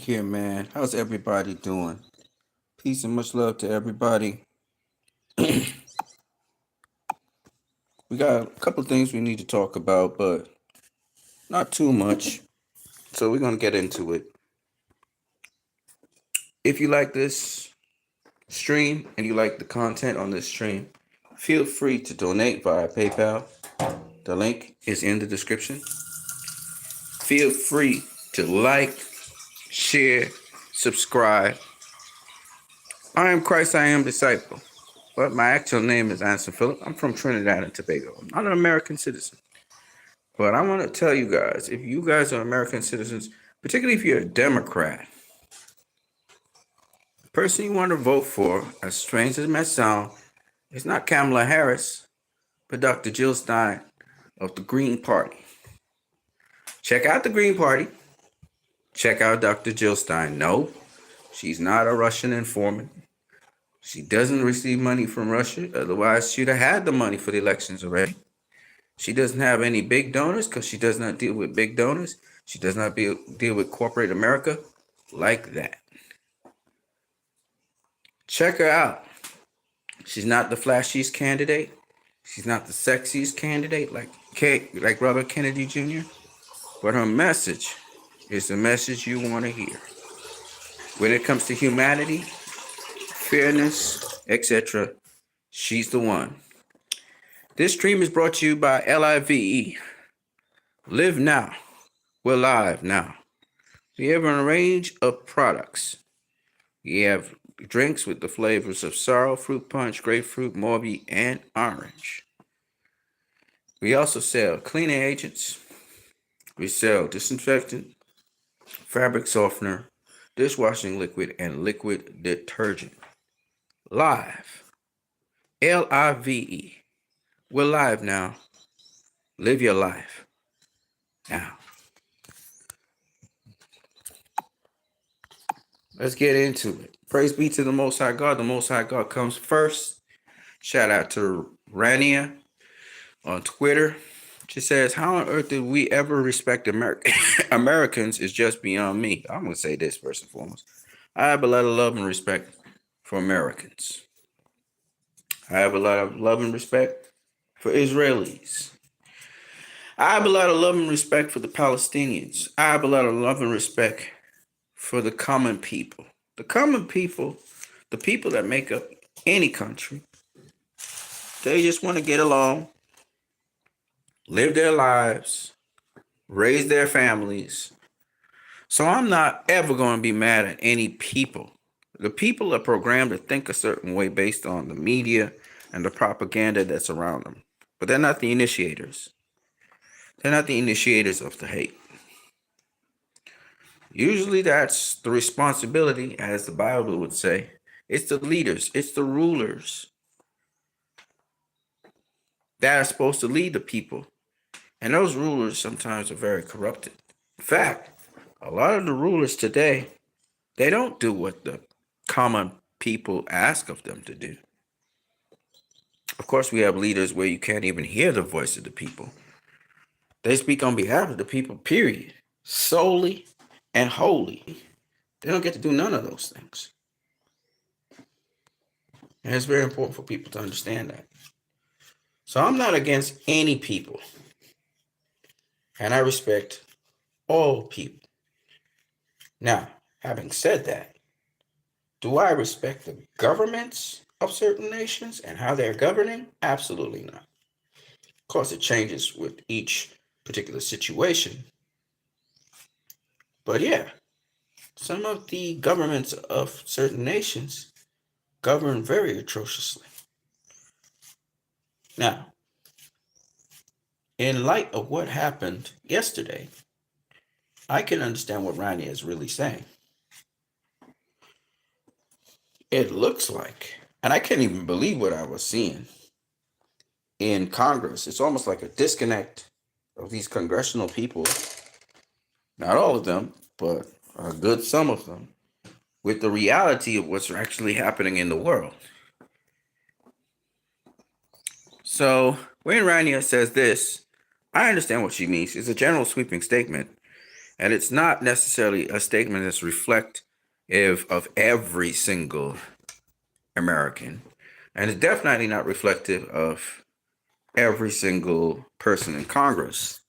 here, man. How's everybody doing? Peace and much love to everybody. We got a couple of things we need to talk about, but not too much. So we're going to get into it. If you like this stream and you like the content on this stream, feel free to donate via PayPal. The link is in the description. Feel free to like, share, subscribe. I am Christ, I am disciple. But my actual name is Anson Phillip. I'm from Trinidad and Tobago. I'm not an American citizen. But I want to tell you guys, if you guys are American citizens, particularly if you're a Democrat, the person you want to vote for, as strange as it may sound, is not Kamala Harris, but Dr. Jill Stein of the Green Party. Check out the Green Party. Check out Dr. Jill Stein. No, she's not a Russian informant. She doesn't receive money from Russia. Otherwise, she'd have had the money for the elections already. She doesn't have any big donors because she does not deal with big donors. She does not deal with corporate America like that. Check her out. She's not the flashiest candidate. She's not the sexiest candidate like Robert Kennedy Jr. But her message is the message you want to hear. When it comes to humanity, fairness, etc., she's the one. This stream is brought to you by LIVE. Live now. We're live now. We have a range of products. We have drinks with the flavors of sorrel, fruit punch, grapefruit, Morby, and orange. We also sell cleaning agents. We sell disinfectant, fabric softener, dishwashing liquid, and liquid detergent. Live. LIVE. We're live now. Live your life. Now. Let's get into it. Praise be to the Most High God. The Most High God comes first. Shout out to Rania on Twitter. She says, how on earth did we ever respect Americans is just beyond me. I'm going to say this first and foremost. I have a lot of love and respect for Americans. I have a lot of love and respect for Israelis. I have a lot of love and respect for the Palestinians. I have a lot of love and respect for the common people. The common people, the people that make up any country, they just want to get along, live their lives, raise their families. So I'm not ever going to be mad at any people. The people are programmed to think a certain way based on the media and the propaganda that's around them. But they're not the initiators. They're not the initiators of the hate. Usually that's the responsibility, as the Bible would say. It's the leaders, it's the rulers that are supposed to lead the people. And those rulers sometimes are very corrupted. In fact, a lot of the rulers today, they don't do what the common people ask of them to do. Of course, we have leaders where you can't even hear the voice of the people. They speak on behalf of the people, period. Solely and wholly. They don't get to do none of those things. And it's very important for people to understand that. So I'm not against any people. And I respect all people. Now, having said that, do I respect the governments of certain nations and how they're governing? Absolutely not. Of course, it changes with each particular situation. But yeah, some of the governments of certain nations govern very atrociously. Now, in light of what happened yesterday, I can understand what Rania is really saying. It looks like, and I can't even believe what I was seeing in Congress. It's almost like a disconnect of these congressional people, not all of them, but a good some of them, with the reality of what's actually happening in the world. So when Rania says this, I understand what she means. It's a general sweeping statement. And it's not necessarily a statement that's reflective of every single American. And it's definitely not reflective of every single person in Congress.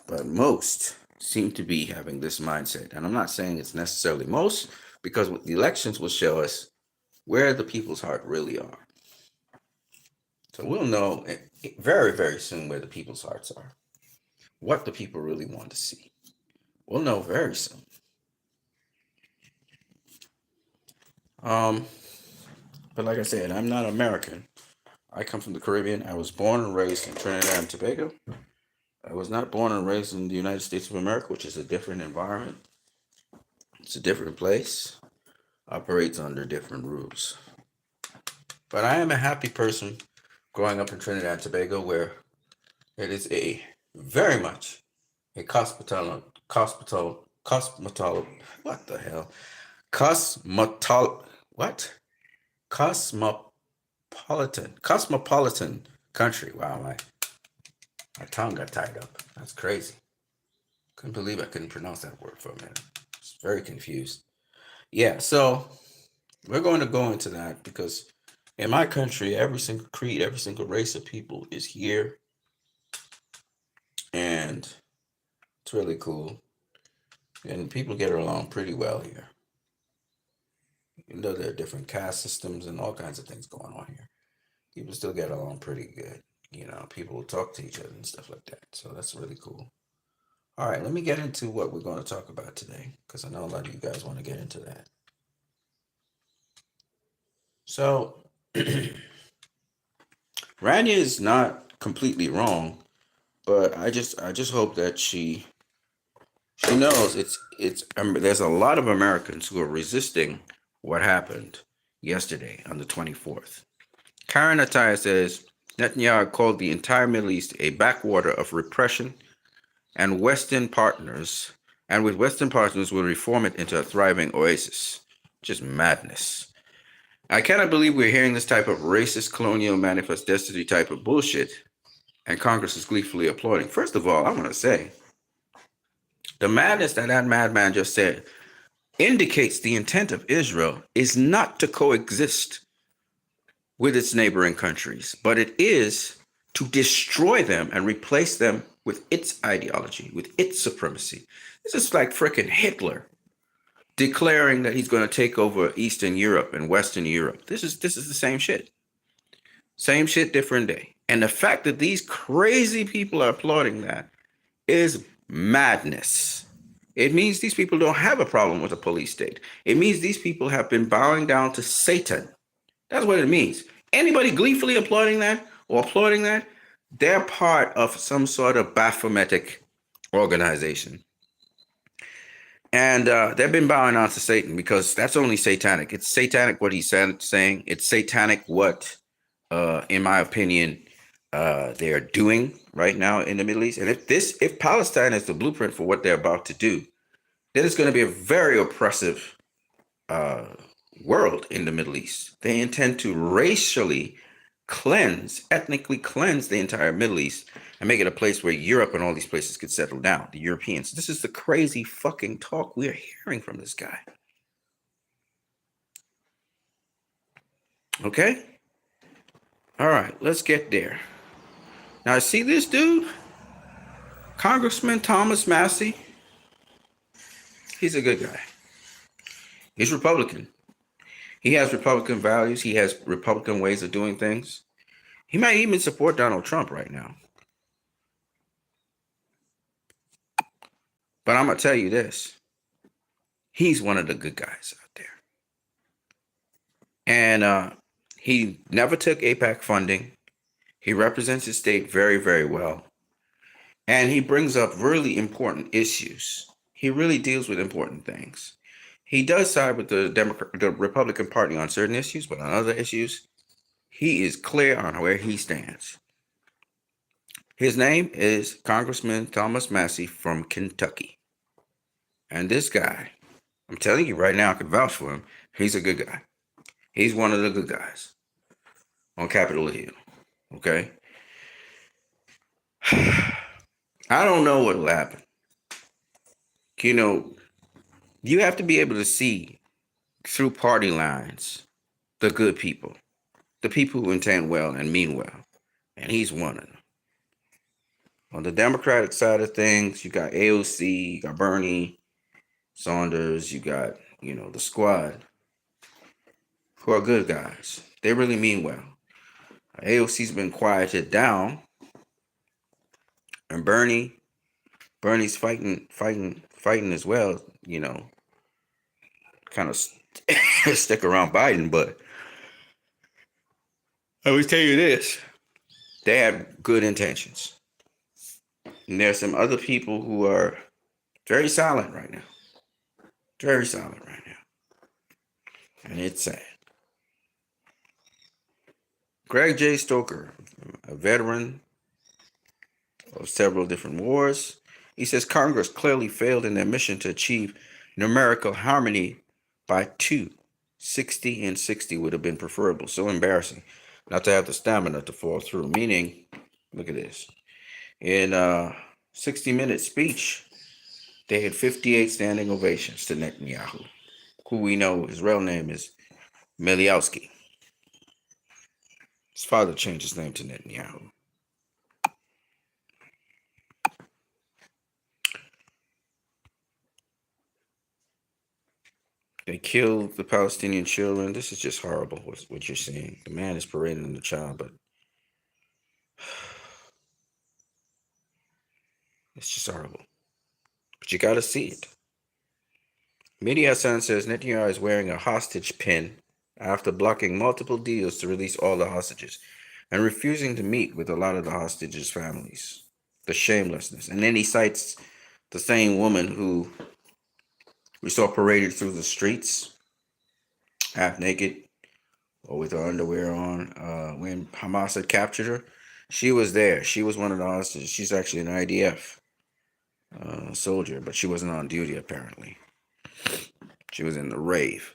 But most seem to be having this mindset. And I'm not saying it's necessarily most, because the elections will show us where the people's heart really are. So we'll know very, very soon where the people's hearts are, what the people really want to see. We'll know very soon. But like I said, I'm not American. I come from the Caribbean. I was born and raised in Trinidad and Tobago. I was not born and raised in the United States of America, which is a different environment. It's a different place, operates under different rules. But I am a happy person growing up in Trinidad and Tobago, where it is a very much a what the hell? Cosmopolitan country. Wow, my tongue got tied up. That's crazy. Couldn't believe I couldn't pronounce that word for a minute. I was very confused. Yeah, so we're going to go into that because in my country, every single creed, every single race of people is here. And it's really cool. And people get along pretty well here. Even though there are different caste systems and all kinds of things going on here, people still get along pretty good. People talk to each other and stuff like that. So that's really cool. All right, let me get into what we're going to talk about today, because I know a lot of you guys want to get into that. So, Rania is not completely wrong, but I just hope that she knows there's a lot of Americans who are resisting what happened yesterday on the 24th. Karen Ataya says Netanyahu called the entire Middle East a backwater of repression, and with Western partners will reform it into a thriving oasis. Just madness. I cannot believe we're hearing this type of racist, colonial, manifest destiny type of bullshit, and Congress is gleefully applauding. First of all, I want to say, the madness that madman just said indicates the intent of Israel is not to coexist with its neighboring countries, but it is to destroy them and replace them with its ideology, with its supremacy. This is like frickin' Hitler declaring that he's going to take over Eastern Europe and Western Europe. This is the same shit. Same shit, different day. And the fact that these crazy people are applauding that is madness. It means these people don't have a problem with a police state. It means these people have been bowing down to Satan. That's what it means. Anybody gleefully applauding that or applauding that, they're part of some sort of Baphometic organization. And they've been bowing down to Satan because that's only satanic. It's satanic what he's saying. It's satanic what, in my opinion, they're doing right now in the Middle East. And if Palestine is the blueprint for what they're about to do, then it's going to be a very oppressive world in the Middle East. They intend to racially ethnically cleanse the entire Middle East and make it a place where Europe and all these places could settle down, the Europeans. This is the crazy fucking talk we're hearing from this guy. Okay? All right, let's get there. Now, see this dude? Congressman Thomas Massie. He's a good guy. He's Republican. He has Republican values. He has Republican ways of doing things. He might even support Donald Trump right now. But I'm going to tell you this. He's one of the good guys out there. And he never took AIPAC funding. He represents his state very, very well. And he brings up really important issues. He really deals with important things. He does side with the Republican Party on certain issues, but on other issues, he is clear on where he stands. His name is Congressman Thomas Massie from Kentucky. And this guy, I'm telling you right now, I can vouch for him. He's a good guy. He's one of the good guys on Capitol Hill. Okay? I don't know what will happen. You know, you have to be able to see through party lines the good people, the people who intend well and mean well. And he's one of them. On the Democratic side of things, you got AOC, you got Bernie Sanders, you got, the squad who are good guys. They really mean well. AOC's been quieted down, and Bernie's fighting as well, kind of stick around Biden, but I will tell you this. They have good intentions. And there's some other people who are very silent right now. Very silent right now. And it's sad. Greg J. Stoker, a veteran of several different wars, he says Congress clearly failed in their mission to achieve numerical harmony by 2. 60 and 60 would have been preferable. So embarrassing not to have the stamina to fall through. Meaning, look at this. In a 60-minute speech, they had 58 standing ovations to Netanyahu, who we know his real name is Miliowski. His father changed his name to Netanyahu. They killed the Palestinian children. This is just horrible, what you're seeing. The man is parading the child, but it's just horrible. But you got to see it. Media Sun says Netanyahu is wearing a hostage pin after blocking multiple deals to release all the hostages and refusing to meet with a lot of the hostages' families. The shamelessness. And then he cites the same woman who we saw paraded through the streets, half naked or with her underwear on, when Hamas had captured her. She was there. She was one of the hostages. She's actually an IDF soldier, but she wasn't on duty apparently. She was in the rave.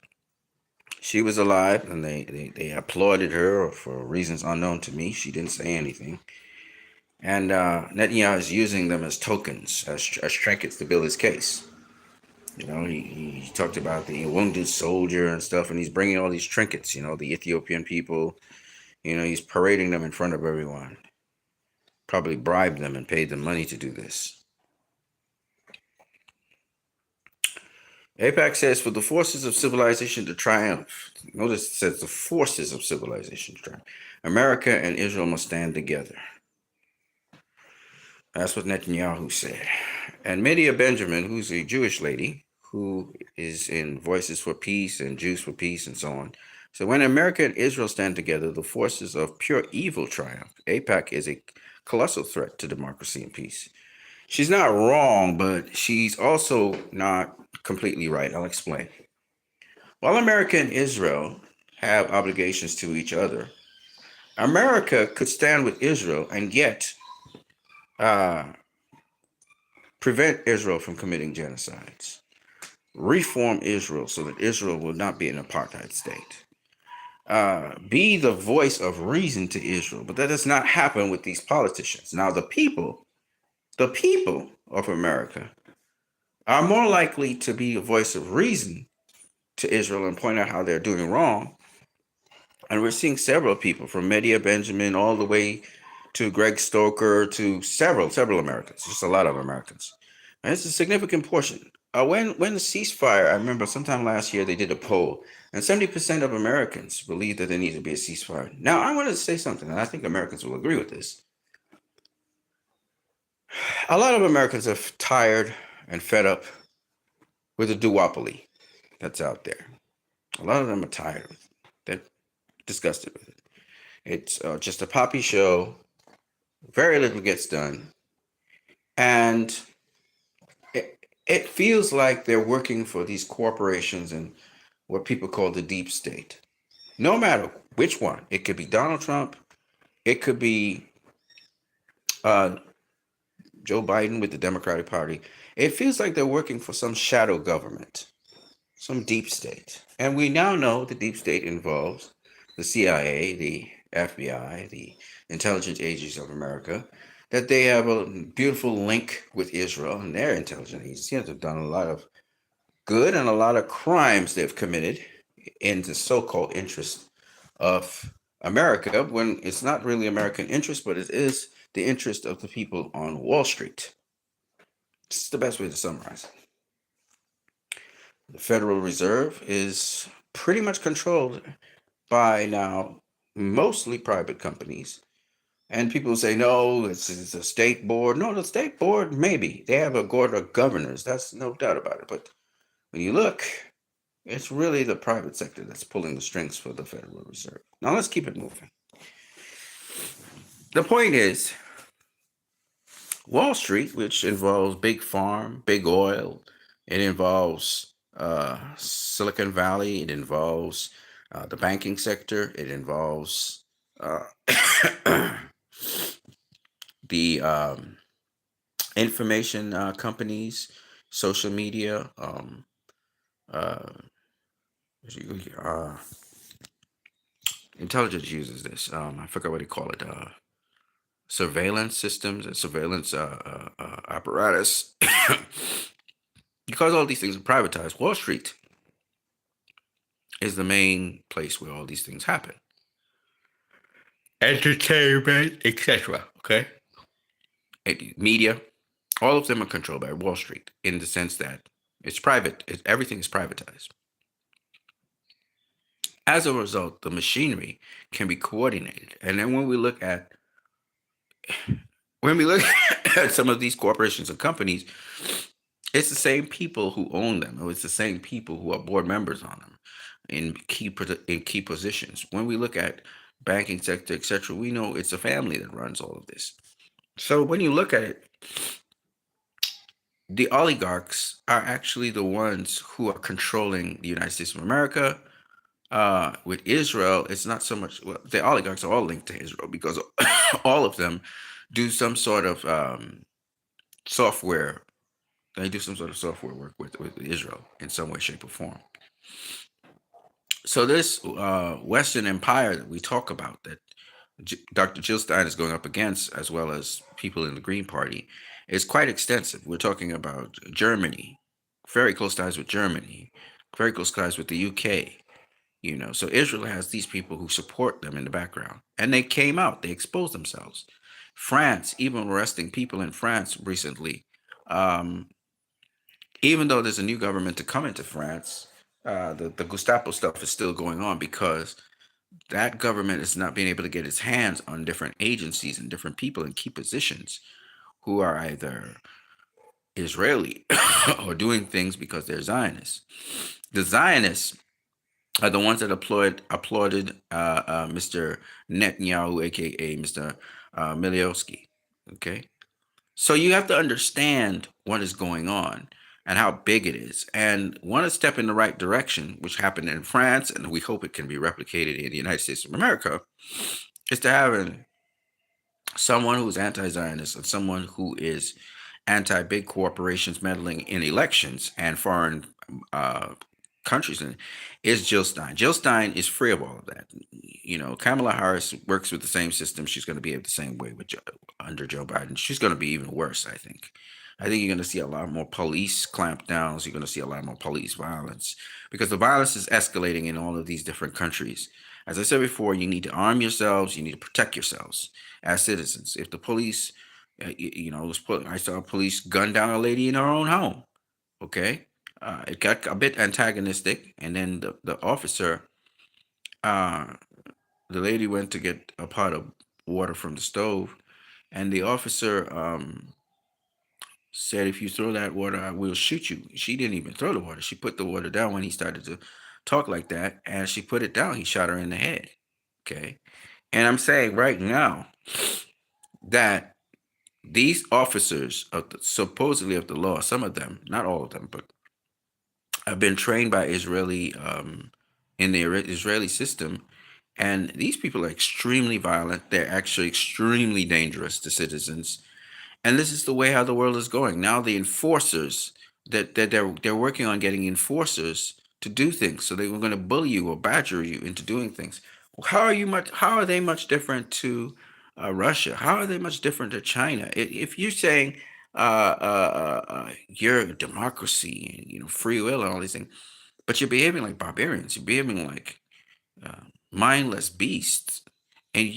She was alive, and they applauded her for reasons unknown to me. She didn't say anything. And Netanyahu is using them as tokens, as trinkets to build his case. He talked about the wounded soldier and stuff, and he's bringing all these trinkets, the Ethiopian people. He's parading them in front of everyone. Probably bribed them and paid them money to do this. AIPAC says for the forces of civilization to triumph, notice it says the forces of civilization to triumph, America and Israel must stand together. That's what Netanyahu said. And Medea Benjamin, who's a Jewish lady, who is in Voices for Peace and Jews for Peace and so on. So when America and Israel stand together, the forces of pure evil triumph. AIPAC is a colossal threat to democracy and peace. She's not wrong, but she's also not completely right. I'll explain. While America and Israel have obligations to each other, America could stand with Israel and yet prevent Israel from committing genocides. Reform Israel so that Israel will not be an apartheid state. Be the voice of reason to Israel, but that does not happen with these politicians. Now, the people of America are more likely to be a voice of reason to Israel and point out how they're doing wrong. And we're seeing several people, from Medea Benjamin all the way to Greg Stoker to several Americans, just a lot of Americans. And it's a significant portion. When the ceasefire, I remember sometime last year they did a poll, and 70% of Americans believe that there needs to be a ceasefire. Now, I want to say something, and I think Americans will agree with this. A lot of Americans are tired and fed up with the duopoly that's out there. A lot of them are tired with it. They're disgusted with it. It's just a poppy show. Very little gets done. And it feels like they're working for these corporations and what people call the deep state. No matter which one. It could be Donald Trump. It could be Joe Biden with the Democratic Party. It feels like they're working for some shadow government, some deep state. And we now know the deep state involves the CIA, the FBI, the intelligence agencies of America, that they have a beautiful link with Israel and their intelligence agencies have done a lot of good and a lot of crimes they've committed in the so-called interest of America when it's not really American interest, but it is the interest of the people on Wall Street. It's the best way to summarize it. The Federal Reserve is pretty much controlled by now mostly private companies. And people say, no, it's a state board. No, the state board, maybe. They have a board of governors. That's no doubt about it. But when you look, it's really the private sector that's pulling the strings for the Federal Reserve. Now let's keep it moving. The point is, Wall Street, which involves big farm, big oil, it involves Silicon Valley, it involves the banking sector, it involves the information companies, social media, intelligence uses this. I forgot what they call it. Surveillance systems and surveillance apparatus. Because all these things are privatized, Wall Street is the main place where all these things happen. Entertainment, etc. Okay? Media, all of them are controlled by Wall Street in the sense that it's private. Everything is privatized. As a result, the machinery can be coordinated. And then when we look at some of these corporations and companies, it's the same people who own them, or it's the same people who are board members on them in key positions. When we look at banking sector, etc., we know it's a family that runs all of this. So when you look at it, the oligarchs are actually the ones who are controlling the United States of America. With Israel, it's not so much. Well, the oligarchs are all linked to Israel because all of them do some sort of software. They do some sort of software work with Israel in some way, shape, or form. So this Western empire that we talk about, that Dr. Jill Stein is going up against, as well as people in the Green Party, is quite extensive. We're talking about Germany, very close ties with Germany, very close ties with the UK. So Israel has these people who support them in the background, and they came out, they exposed themselves. France, even arresting people in France recently, even though there's a new government to come into France, the Gestapo stuff is still going on because that government is not being able to get its hands on different agencies and different people in key positions who are either Israeli or doing things because they're Zionists. The Zionists are the ones that applauded Mr. Netanyahu, aka Mr. Milioski. Okay, so you have to understand what is going on and how big it is, and want to step in the right direction, which happened in France, and we hope it can be replicated in the United States of America, is to have someone who's anti-Zionist and someone who is anti-big corporations meddling in elections and foreign countries, and is Jill Stein. Jill Stein is free of all of that. Kamala Harris works with the same system. She's going to behave the same way under Joe Biden. She's going to be even worse, I think. I think you're going to see a lot more police clampdowns. You're going to see a lot more police violence because the violence is escalating in all of these different countries. As I said before, you need to arm yourselves. You need to protect yourselves as citizens. If the police, I saw police gun down a lady in her own home. Okay. It got a bit antagonistic, and then the officer, the lady went to get a pot of water from the stove, and the officer said, "If you throw that water, I will shoot you." She didn't even throw the water. She put the water down when he started to talk like that, and she put it down. He shot her in the head. Okay, and I'm saying right now that these officers supposedly of the law, some of them, not all of them, but have been trained by Israeli in the Israeli system, and these people are extremely violent. They're actually extremely dangerous to citizens, and this is the way how the world is going now. The enforcers that they're working on getting enforcers to do things, so they were going to bully you or badger you into doing things. How are they much different to Russia. How are they much different to China? If you're saying you're a democracy and free will and all these things, but you're behaving like barbarians. You're behaving like uh, mindless beasts. And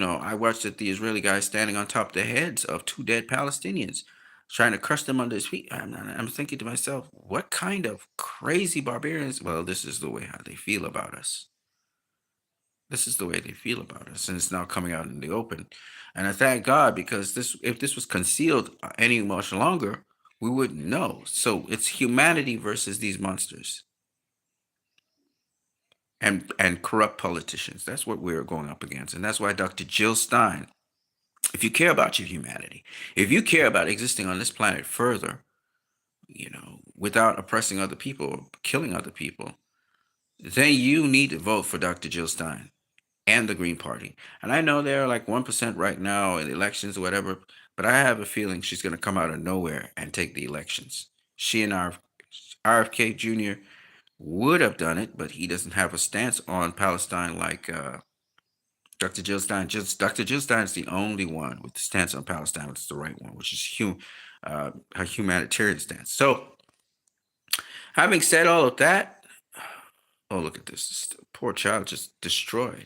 I watched the Israeli guys standing on top of the heads of two dead Palestinians, trying to crush them under his feet. I'm thinking to myself, what kind of crazy barbarians? Well, this is the way how they feel about us. This is the way they feel about us, and it's now coming out in the open. And I thank God, because if this was concealed any much longer, we wouldn't know. So it's humanity versus these monsters and corrupt politicians. That's what we're going up against, and that's why Dr. Jill Stein, if you care about your humanity, if you care about existing on this planet further, without oppressing other people or killing other people, then you need to vote for Dr. Jill Stein and the Green Party. And I know they're like 1% right now in elections or whatever, but I have a feeling she's going to come out of nowhere and take the elections. She and RFK Jr. would have done it, but he doesn't have a stance on Palestine like Dr. Jill Stein. Dr. Jill Stein is the only one with the stance on Palestine, which is the right one, which is a humanitarian stance. So, having said all of that, oh, look at this. This poor child just destroyed.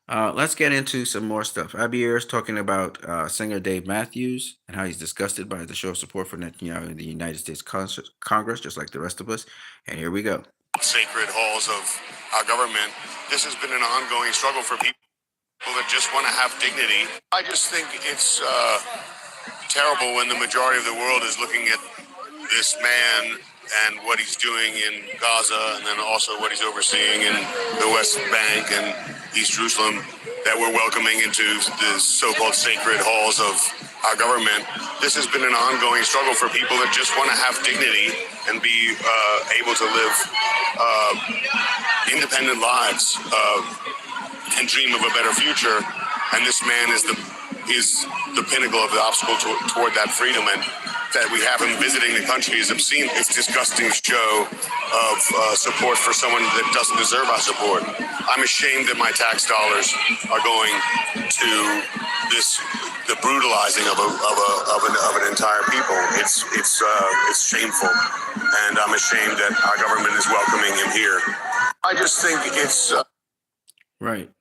Let's get into some more stuff. Abir is talking about singer Dave Matthews and how he's disgusted by the show of support for Netanyahu in the United States Congress, just like the rest of us. And here we go. Sacred halls of our government. This has been an ongoing struggle for people that just want to have dignity. I just think it's terrible when the majority of the world is looking at this man and what he's doing in Gaza, and then also what he's overseeing in the West Bank and East Jerusalem, that we're welcoming into the so-called sacred halls of our government. This has been an ongoing struggle for people that just want to have dignity and be able to live independent lives and dream of a better future. And this man is the pinnacle of the obstacle toward that freedom. And that we have him visiting the country is obscene. It's disgusting show of support for someone that doesn't deserve our support. I'm ashamed that my tax dollars are going to the brutalizing of an entire people. It's shameful, and I'm ashamed that our government is welcoming him here. I just think it's right.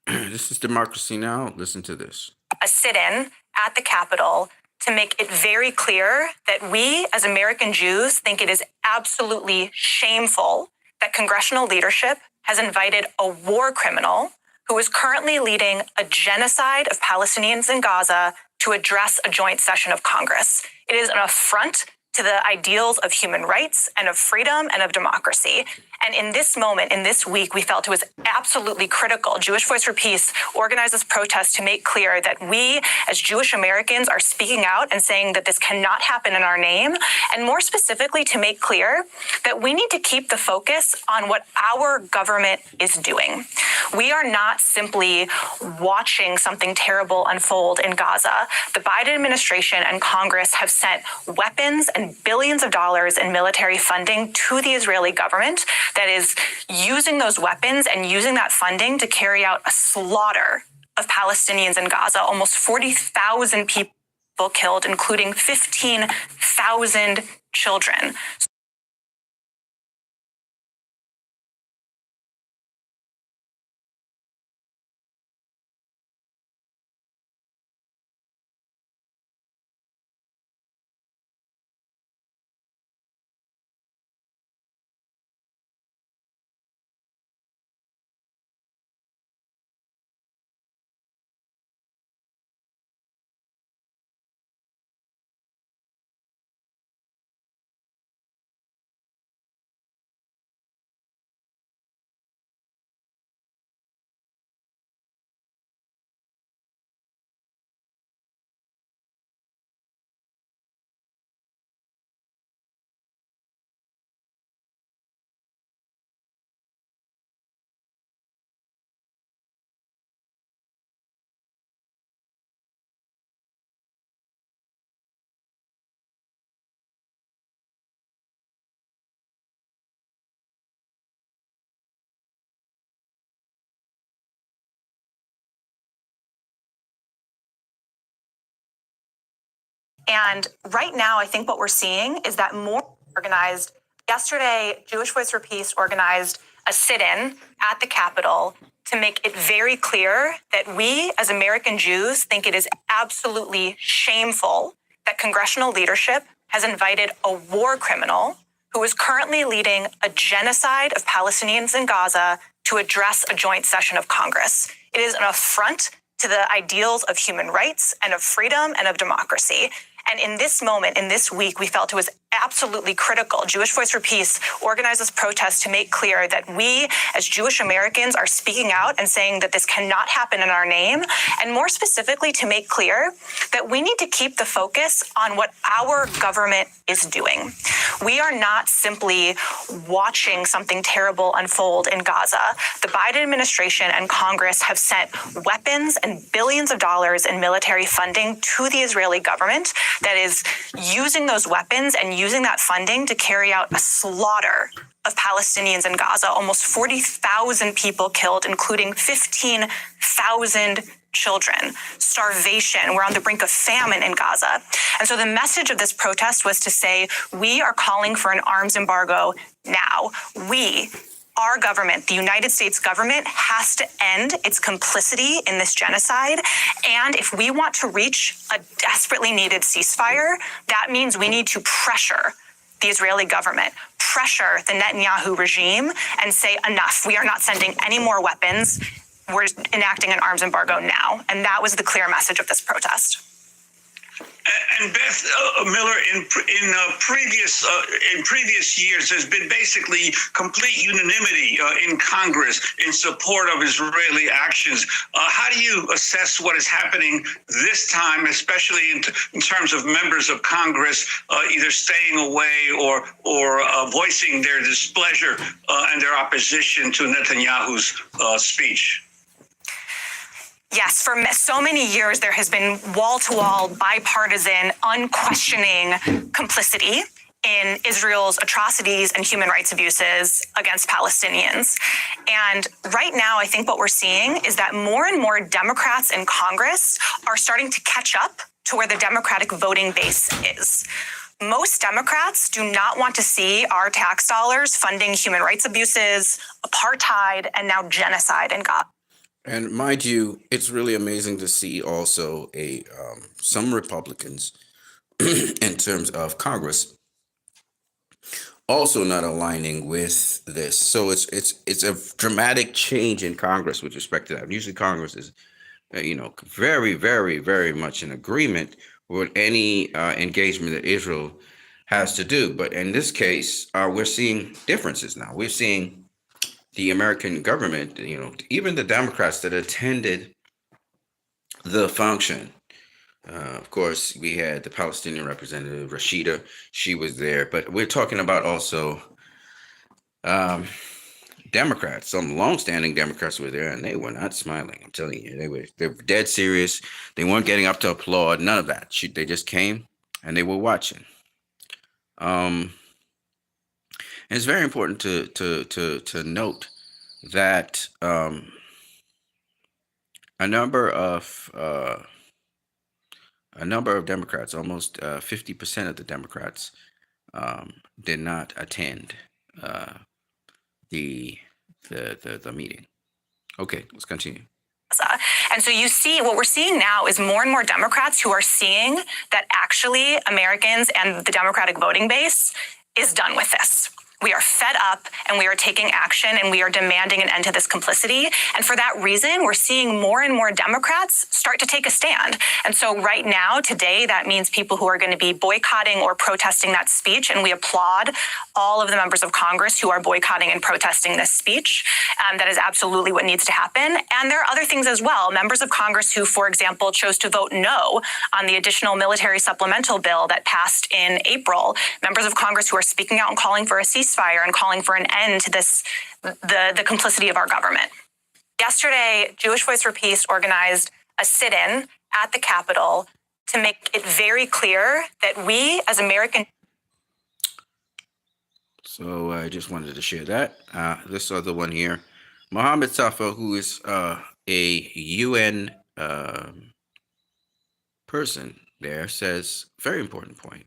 This is Democracy Now! Listen to this. A sit-in at the Capitol to make it very clear that we as American Jews think it is absolutely shameful that congressional leadership has invited a war criminal who is currently leading a genocide of Palestinians in Gaza to address a joint session of Congress. It is an affront to the ideals of human rights and of freedom and of democracy. And in this moment, in this week, we felt it was absolutely critical. Jewish Voice for Peace organized this protest to make clear that we, as Jewish Americans, are speaking out and saying that this cannot happen in our name, and more specifically to make clear that we need to keep the focus on what our government is doing. We are not simply watching something terrible unfold in Gaza. The Biden administration and Congress have sent weapons and billions of dollars in military funding to the Israeli government that is using those weapons and using that funding to carry out a slaughter of Palestinians in Gaza. Almost 40,000 people killed, including 15,000 children. And right now, I think what we're seeing is that more organized. Yesterday, Jewish Voice for Peace organized a sit-in at the Capitol to make it very clear that we as American Jews think it is absolutely shameful that congressional leadership has invited a war criminal who is currently leading a genocide of Palestinians in Gaza to address a joint session of Congress. It is an affront to the ideals of human rights and of freedom and of democracy. And in this moment, in this week, we felt it was absolutely critical. Jewish Voice for Peace organized this protest to make clear that we, as Jewish Americans, are speaking out and saying that this cannot happen in our name, and more specifically, to make clear that we need to keep the focus on what our government is doing. We are not simply watching something terrible unfold in Gaza. The Biden administration and Congress have sent weapons and billions of dollars in military funding to the Israeli government that is using those weapons and using that funding to carry out a slaughter of Palestinians in Gaza. Almost 40,000 people killed, including 15,000 children. Starvation. We're on the brink of famine in Gaza. And so the message of this protest was to say, we are calling for an arms embargo now. Our government, the United States government, has to end its complicity in this genocide. And if we want to reach a desperately needed ceasefire, that means we need to pressure the Israeli government, pressure the Netanyahu regime, and say, enough, we are not sending any more weapons. We're enacting an arms embargo now. And that was the clear message of this protest. And Beth Miller, in previous years, there's been basically complete unanimity in Congress in support of Israeli actions. How do you assess what is happening this time, especially in terms of members of Congress either staying away or voicing their displeasure and their opposition to Netanyahu's speech? Yes, for so many years, there has been wall-to-wall, bipartisan, unquestioning complicity in Israel's atrocities and human rights abuses against Palestinians. And right now, I think what we're seeing is that more and more Democrats in Congress are starting to catch up to where the Democratic voting base is. Most Democrats do not want to see our tax dollars funding human rights abuses, apartheid, and now genocide in Gaza. And mind you, it's really amazing to see also some Republicans in terms of Congress also not aligning with this. So it's a dramatic change in Congress with respect to that. Usually Congress is very, very, very much in agreement with any engagement that Israel has to do. But in this case, we're seeing differences now. We're seeing the American government, even the Democrats that attended the function. Of course, we had the Palestinian representative, Rashida. She was there. But we're talking about also Democrats. Some longstanding Democrats were there, and they were not smiling. I'm telling you, they were dead serious. They weren't getting up to applaud. None of that. They just came, and they were watching. And it's very important to note that a number of Democrats, almost 50% of the Democrats, did not attend the meeting. Okay, let's continue. And so you see, what we're seeing now is more and more Democrats who are seeing that actually Americans and the Democratic voting base is done with this. We are fed up and we are taking action and we are demanding an end to this complicity. And for that reason, we're seeing more and more Democrats start to take a stand. And so right now, today, that means people who are going to be boycotting or protesting that speech. And we applaud all of the members of Congress who are boycotting and protesting this speech. That is absolutely what needs to happen. And there are other things as well. Members of Congress who, for example, chose to vote no on the additional military supplemental bill that passed in April. Members of Congress who are speaking out and calling for a ceasefire and calling for an end to this, the complicity of our government. Yesterday, Jewish Voice for Peace organized a sit-in at the Capitol to make it very clear that we as American... So I just wanted to share that. This other one here, Mohammed Safa, who is a UN person, there says, very important point.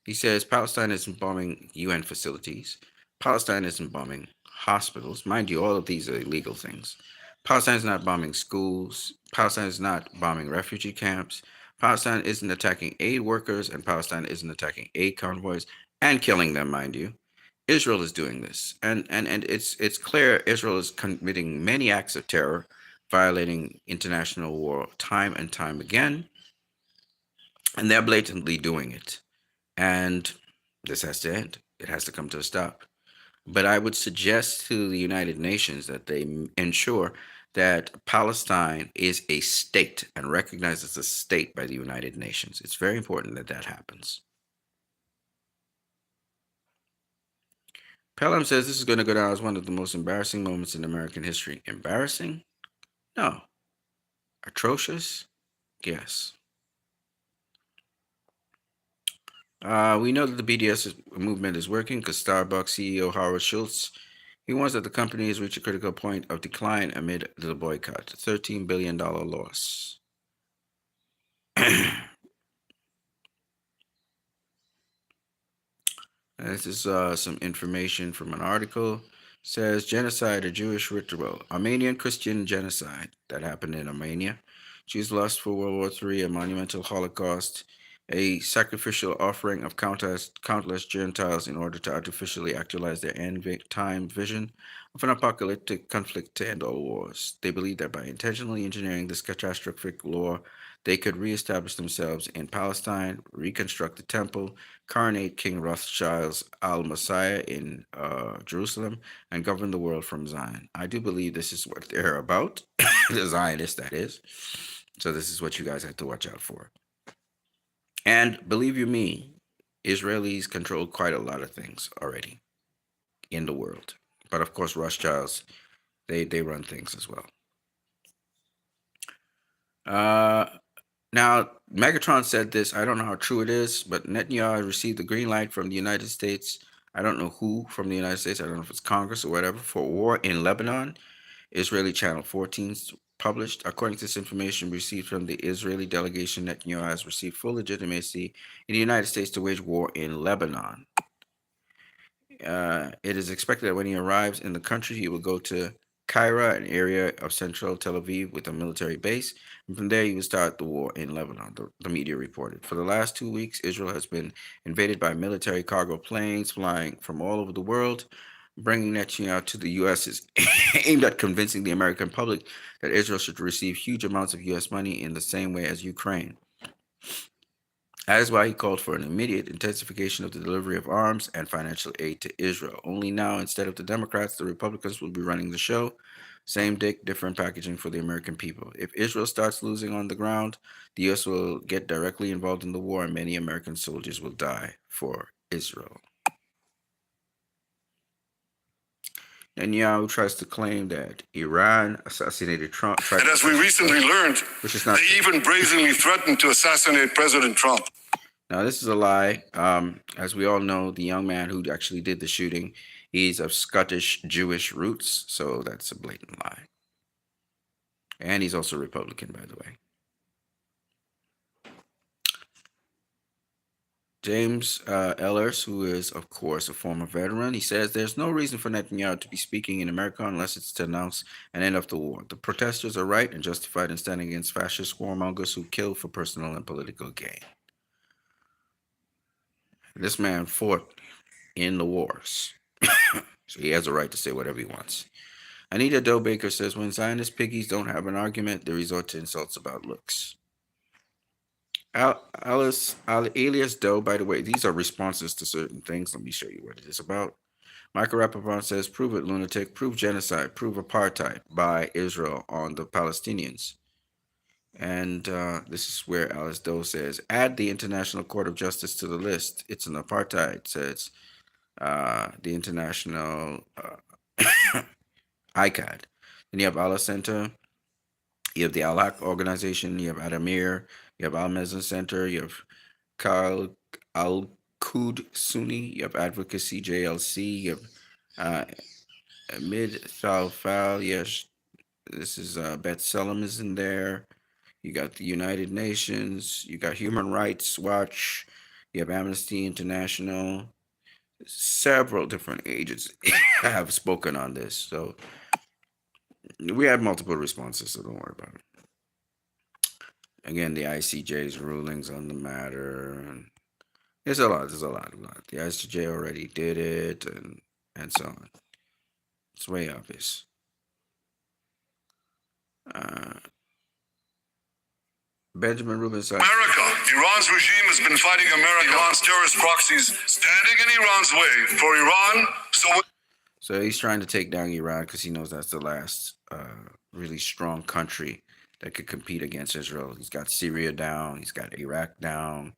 He says Palestine isn't bombing UN facilities. Palestine isn't bombing hospitals. Mind you, all of these are illegal things. Palestine is not bombing schools. Palestine is not bombing refugee camps. Palestine isn't attacking aid workers, and Palestine isn't attacking aid convoys and killing them, mind you. Israel is doing this, and it's clear Israel is committing many acts of terror, violating international law time and time again, and they're blatantly doing it. And this has to end. It has to come to a stop. But I would suggest to the United Nations that they ensure that Palestine is a state and recognized as a state by the United Nations. It's very important that that happens. Pelham says this is going to go down as one of the most embarrassing moments in American history. Embarrassing? No. Atrocious? Yes. We know that the BDS movement is working because Starbucks CEO Howard Schultz, he warns that the company has reached a critical point of decline amid the boycott, a $13 billion loss. This is some information from an article. Says genocide, a Jewish ritual, Armenian Christian genocide that happened in Armenia. Jews lost for World War III, a monumental Holocaust, a sacrificial offering of countless Gentiles in order to artificially actualize their end time vision of an apocalyptic conflict to end all wars. They believed that by intentionally engineering this catastrophic law, they could reestablish themselves in Palestine, reconstruct the temple, coronate King Rothschild's Al-Messiah in Jerusalem, and govern the world from Zion. I do believe this is what they're about, the Zionists, that is. So this is what you guys have to watch out for. And believe you me, Israelis control quite a lot of things already in the world. But of course, Rothschilds, they run things as well. Now, Megatron said this. I don't know how true it is, but Netanyahu received the green light from the United States. I don't know who from the United States. I don't know if it's Congress or whatever, for war in Lebanon. Israeli Channel 14 published. According to this information received from the Israeli delegation, Netanyahu has received full legitimacy in the United States to wage war in Lebanon. It is expected that when he arrives in the country, he will go to Kyra, an area of central Tel Aviv with a military base. And from there, he will start the war in Lebanon, the media reported. For the last 2 weeks, Israel has been invaded by military cargo planes flying from all over the world. Bringing Netanyahu to the U.S. is aimed at convincing the American public that Israel should receive huge amounts of U.S. money in the same way as Ukraine. That is why he called for an immediate intensification of the delivery of arms and financial aid to Israel. Only now, instead of the Democrats, the Republicans will be running the show. Same dick, different packaging for the American people. If Israel starts losing on the ground, the U.S. will get directly involved in the war, and many American soldiers will die for Israel. Netanyahu tries to claim that Iran assassinated Trump. And as we recently learned, which is not they even brazenly threatened to assassinate President Trump. Now, this is a lie. As we all know, the young man who actually did the shooting, he's of Scottish Jewish roots, so that's a blatant lie. And he's also Republican, by the way. James Ellers, who is, of course, a former veteran, he says there's no reason for Netanyahu to be speaking in America unless it's to announce an end of the war. The protesters are right and justified in standing against fascist warmongers who kill for personal and political gain. This man fought in the wars, so he has a right to say whatever he wants. Anita Doe Baker says when Zionist piggies don't have an argument, they resort to insults about looks. Alias Doe, by the way, these are responses to certain things. Let me show you what it is about. Michael Rappaport says, prove it, lunatic. Prove genocide. Prove apartheid by Israel on the Palestinians. And this is where Alice Doe says, add the International Court of Justice to the list. It's an apartheid, says the International ICAD. Then you have Allah Center. You have the Al-Haq Organization. You have Adamir. You have Al-Mezan Center. You have Kal Al-Qud Sunni. You have Advocacy JLC. You have Amid Thalfal. Yes, this is Bet Selam is in there. You got the United Nations, you got Human Rights Watch, you have Amnesty International. Several different agents have spoken on this. So we had multiple responses, so don't worry about it. Again, the ICJ's rulings on the matter. And there's a lot. The ICJ already did it, and so on. It's way obvious. Benjamin Rubin said, America, Iran's regime has been fighting Iran's terrorist proxies, standing in Iran's way. For Iran, so he's trying to take down Iran because he knows that's the last really strong country that could compete against Israel. He's got Syria down. He's got Iraq down.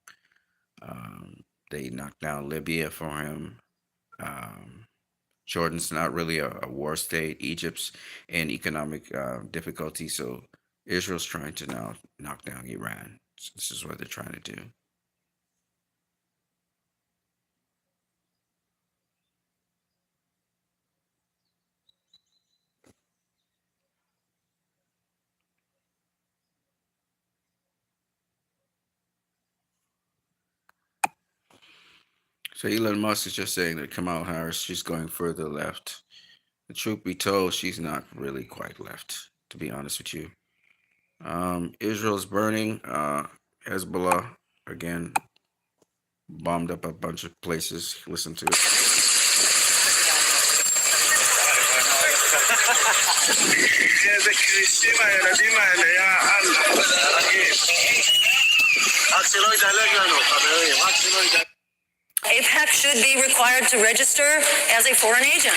They knocked down Libya for him. Jordan's not really a war state. Egypt's in economic difficulty. So Israel's trying to now knock down Iran. So this is what they're trying to do. So Elon Musk is just saying that Kamala Harris, she's going further left. The truth be told, she's not really quite left, to be honest with you. Israel's burning. Hezbollah, again, bombed up a bunch of places. Listen to it. AIPAC should be required to register as a foreign agent.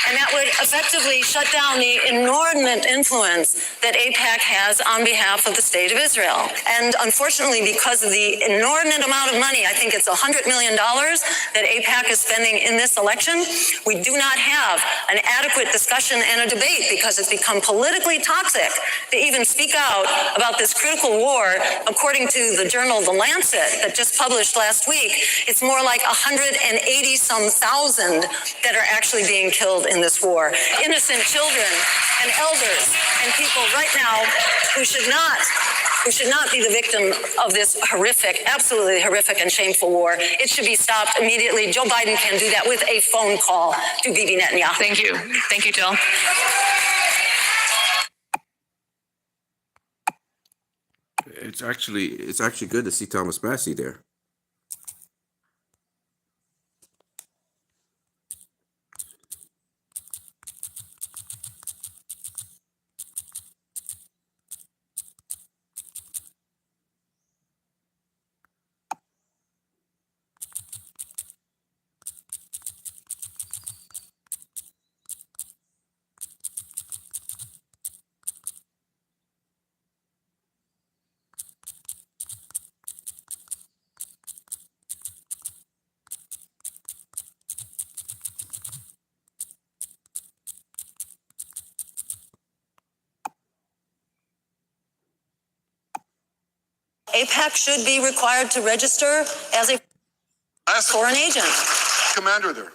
And that would effectively shut down the inordinate influence that AIPAC has on behalf of the state of Israel. And unfortunately, because of the inordinate amount of money, I think it's $100 million that AIPAC is spending in this election, we do not have an adequate discussion and a debate because it's become politically toxic to even speak out about this critical war. According to the journal The Lancet that just published last week, it's more like 180-some thousand that are actually being killed in this war. Innocent children and elders and people right now who should not be the victim of this horrific, absolutely horrific and shameful war. It should be stopped immediately. Joe Biden can do that with a phone call to Bibi Netanyahu. Thank you. Thank you, Jill. It's actually good to see Thomas Massie there. AIPAC should be required to register as a foreign agent. commander there,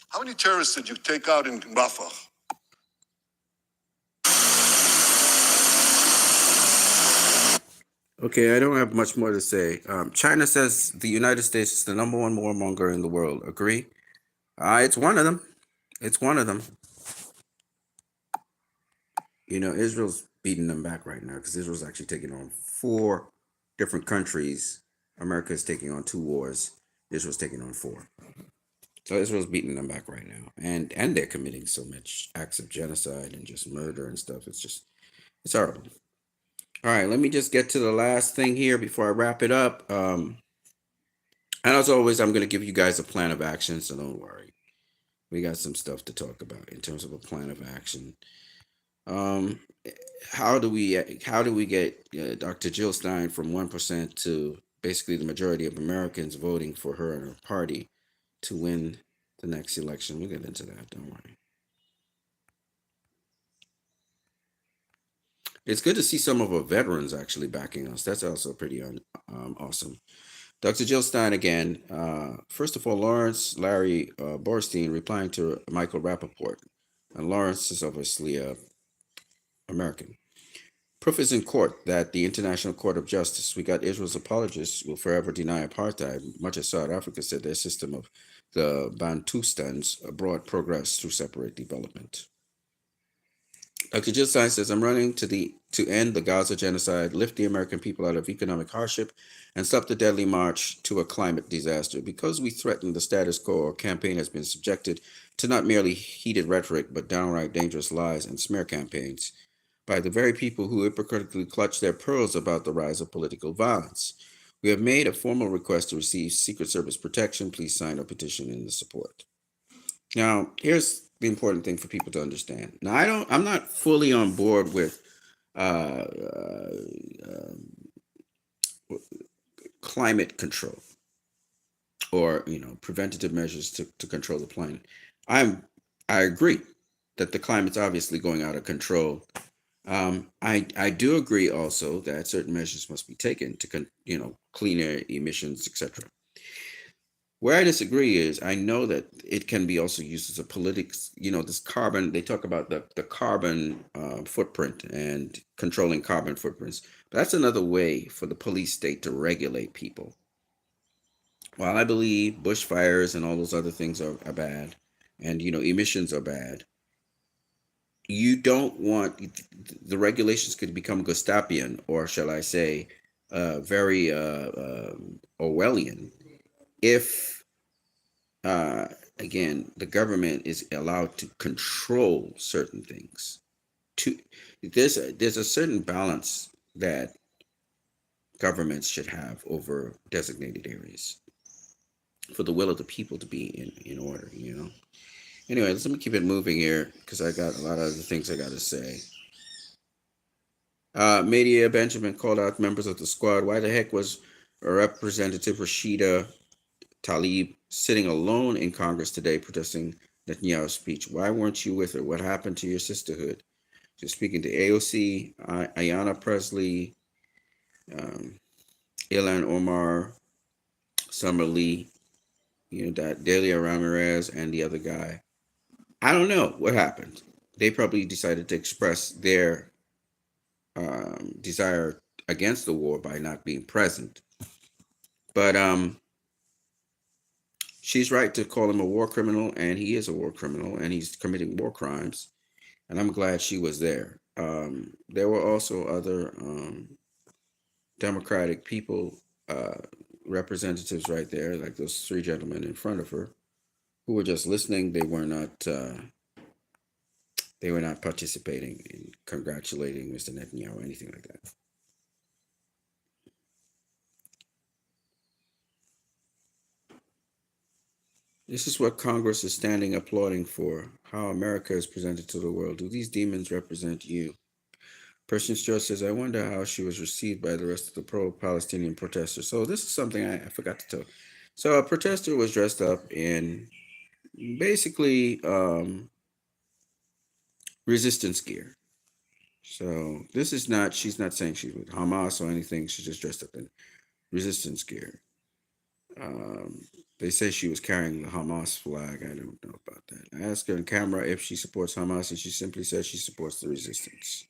how many terrorists did you take out in Rafah? Okay, I don't have much more to say. China says the United States is the #1 warmonger in the world. Agree? It's one of them. It's one of them. You know, Israel's beating them back right now because Israel's actually taking on 4 different countries. America is taking on 2 wars. Israel's taking on 4. So Israel's beating them back right now. And they're committing so much acts of genocide and just murder and stuff. It's horrible. All right, let me just get to the last thing here before I wrap it up. And as always, I'm going to give you guys a plan of action, so don't worry. We got some stuff to talk about in terms of a plan of action. How do we get Dr. Jill Stein from 1% to basically the majority of Americans voting for her and her party to win the next election? We'll get into that, don't worry. It's good to see some of our veterans actually backing us. That's also pretty awesome. Dr. Jill Stein again. First of all, Larry Borstein replying to Michael Rappaport. And Lawrence is obviously American. Proof is in court that the International Court of Justice, we got Israel's apologists, will forever deny apartheid, much as South Africa said their system of the Bantustans brought progress through separate development. Dr. Jill Stein says, I'm running to end the Gaza genocide, lift the American people out of economic hardship, and stop the deadly march to a climate disaster. Because we threaten the status quo, our campaign has been subjected to not merely heated rhetoric, but downright dangerous lies and smear campaigns by the very people who hypocritically clutch their pearls about the rise of political violence. We have made a formal request to receive Secret Service protection. Please sign a petition in the support. Now, here's the important thing for people to understand. Now, I'm not fully on board with climate control or preventative measures to control the planet. I agree that the climate's obviously going out of control. I do agree also that certain measures must be taken to clean air emissions, etc. Where I disagree is I know that it can be also used as a politics, this carbon, they talk about the carbon footprint and controlling carbon footprints. But that's another way for the police state to regulate people. While I believe bushfires and all those other things are bad, and emissions are bad, you don't want the regulations could become Gestapian, or shall I say, very Orwellian, if again the government is allowed to control certain things. There's a certain balance that governments should have over designated areas for the will of the people to be in order. Anyway, let me keep it moving here because I got a lot of other things I got to say. Media Benjamin called out members of the squad. Why the heck was Representative Rashida Tlaib sitting alone in Congress today protesting Netanyahu's speech? Why weren't you with her? What happened to your sisterhood? Just speaking to AOC, Ayanna Presley, Ilhan Omar, Summer Lee, that Delia Ramirez, and the other guy. I don't know what happened. They probably decided to express their desire against the war by not being present. But she's right to call him a war criminal, and he is a war criminal, and he's committing war crimes. And I'm glad she was there. There were also other Democratic people, representatives right there, like those three gentlemen in front of her, who were just listening. They were not participating in congratulating Mr. Netanyahu or anything like that. This is what Congress is standing applauding for, how America is presented to the world. Do these demons represent you? Person Stewart says, I wonder how she was received by the rest of the pro-Palestinian protesters. So this is something I forgot to tell. So a protester was dressed up in basically resistance gear. So this is not, she's not saying she's with Hamas or anything. She's just dressed up in resistance gear. They say she was carrying the Hamas flag. I don't know about that. I asked her on camera if she supports Hamas, and she simply said she supports the resistance.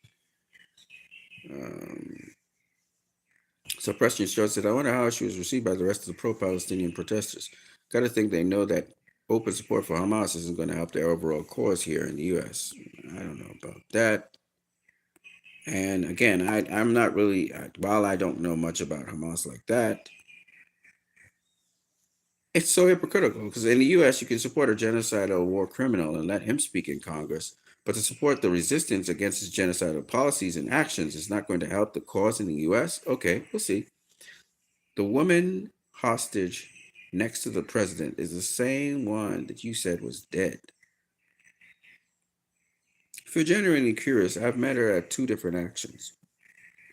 So Preston Stewart said, I wonder how she was received by the rest of the pro-Palestinian protesters. Got to think they know that open support for Hamas isn't going to help their overall cause here in the U.S. I don't know about that. And again, I'm not really, while I don't know much about Hamas like that, it's so hypocritical because in the U.S. you can support a genocidal war criminal and let him speak in Congress, but to support the resistance against his genocidal policies and actions is not going to help the cause in the U.S. Okay, we'll see. The woman hostage next to the president is the same one that you said was dead. If you're genuinely curious, I've met her at 2 different actions.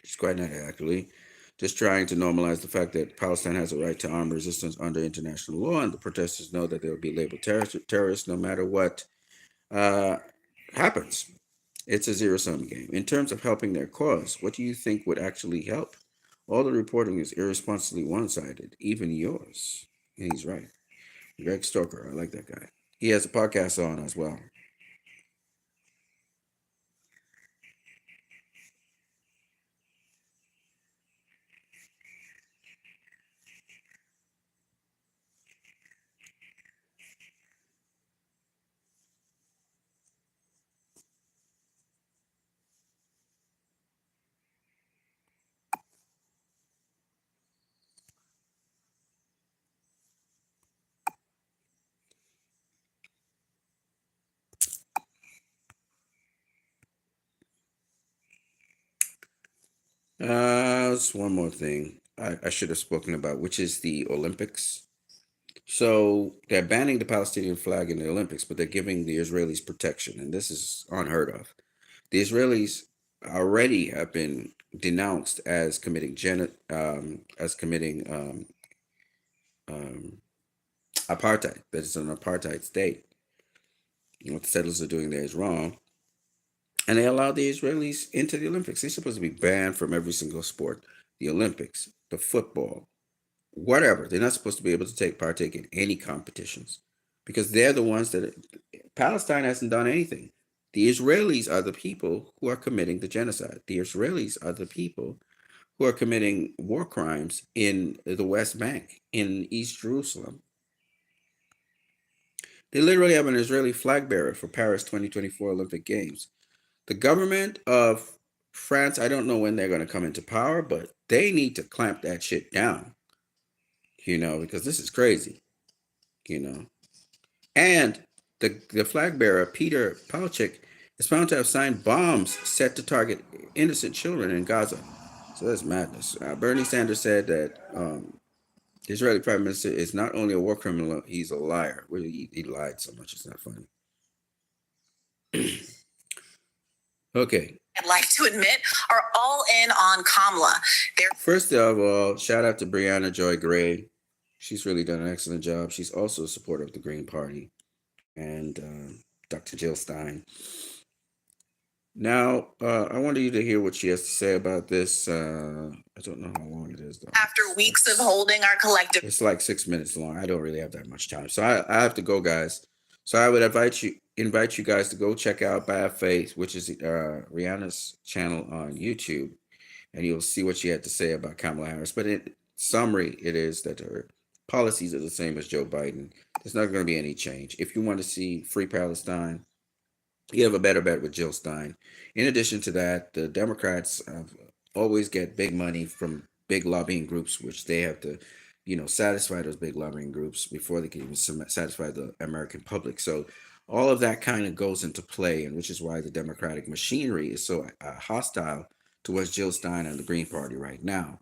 She's quite nice, actually. Just trying to normalize the fact that Palestine has a right to armed resistance under international law, and the protesters know that they will be labeled terrorists no matter what happens. It's a zero-sum game. In terms of helping their cause, what do you think would actually help? All the reporting is irresponsibly one-sided, even yours. And he's right. Greg Stoker, I like that guy. He has a podcast on as well. there's one more thing I should have spoken about, which is the Olympics. So they're banning the Palestinian flag in the Olympics, but they're giving the Israelis protection, and this is unheard of. The Israelis already have been denounced as committing apartheid. That is an apartheid state. What the settlers are doing there is wrong, and they allowed the Israelis into the Olympics. They're supposed to be banned from every single sport: the Olympics, the football, whatever. They're not supposed to be able to partake in any competitions because they're the ones that Palestine hasn't done anything. The Israelis are the people who are committing the genocide. The Israelis are the people who are committing war crimes in the West Bank, in East Jerusalem. They literally have an Israeli flag bearer for Paris 2024 Olympic Games. The government of France, I don't know when they're going to come into power, but they need to clamp that shit down, because this is crazy, And the flag bearer, Peter Palchik, is found to have signed bombs set to target innocent children in Gaza. So that's madness. Bernie Sanders said that the Israeli Prime Minister is not only a war criminal, he's a liar. Really, he lied so much, it's not funny. Okay. I'd like to admit are all in on Kamala. First of all, shout out to Brianna Joy Gray. She's really done an excellent job. She's also a supporter of the Green Party. And Dr. Jill Stein. Now, I wanted you to hear what she has to say about this. I don't know how long it is, though. After weeks of holding our collective. It's like 6 minutes long. I don't really have that much time. So I have to go, guys. So I would invite you guys to go check out Bad Faith, which is Rihanna's channel on YouTube. And you'll see what she had to say about Kamala Harris. But in summary, it is that her policies are the same as Joe Biden. There's not going to be any change. If you want to see free Palestine, you have a better bet with Jill Stein. In addition to that, the Democrats always get big money from big lobbying groups, which they have to, satisfy those big lobbying groups before they can even satisfy the American public. So all of that kind of goes into play, and which is why the Democratic machinery is so hostile towards Jill Stein and the Green Party right now.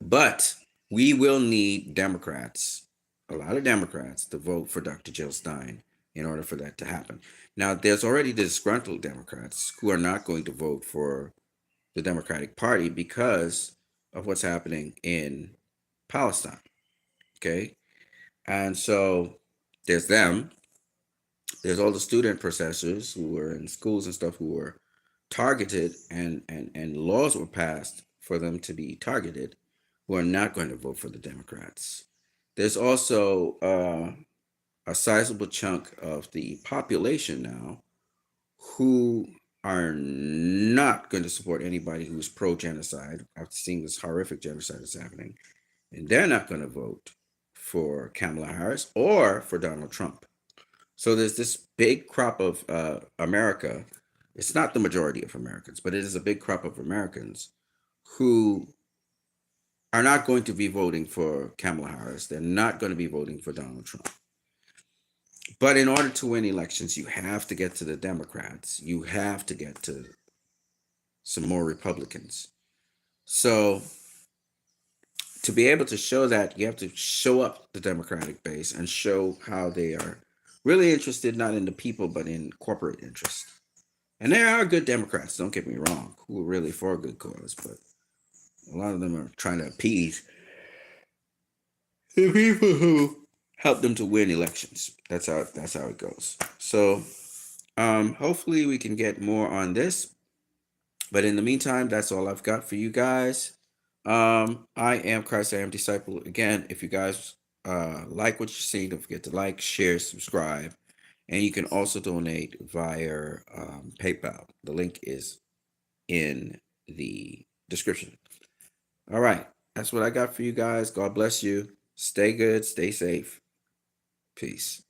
But we will need Democrats, a lot of Democrats, to vote for Dr. Jill Stein in order for that to happen. Now, there's already disgruntled Democrats who are not going to vote for the Democratic Party because of what's happening in Palestine. Okay? And so there's them. There's all the student professors who were in schools and stuff who were targeted, and laws were passed for them to be targeted, who are not going to vote for the Democrats. There's also a sizable chunk of the population now who are not going to support anybody who's pro-genocide after seeing this horrific genocide that's happening. And they're not going to vote for Kamala Harris or for Donald Trump. So there's this big crop of America. It's not the majority of Americans, but it is a big crop of Americans who are not going to be voting for Kamala Harris. They're not going to be voting for Donald Trump. But in order to win elections, you have to get to the Democrats. You have to get to some more Republicans. So to be able to show that, you have to show up the Democratic base and show how they are really interested not in the people, but in corporate interest. And there are good Democrats, don't get me wrong, who are really for a good cause, but a lot of them are trying to appease the people who help them to win elections. That's how it goes. So hopefully we can get more on this. But in the meantime, that's all I've got for you guys. I am Christ, I am Disciple. Again, if you guys like what you see, don't forget to like, share, subscribe. And you can also donate via PayPal. The link is in the description. All right. That's what I got for you guys. God bless you. Stay good. Stay safe. Peace.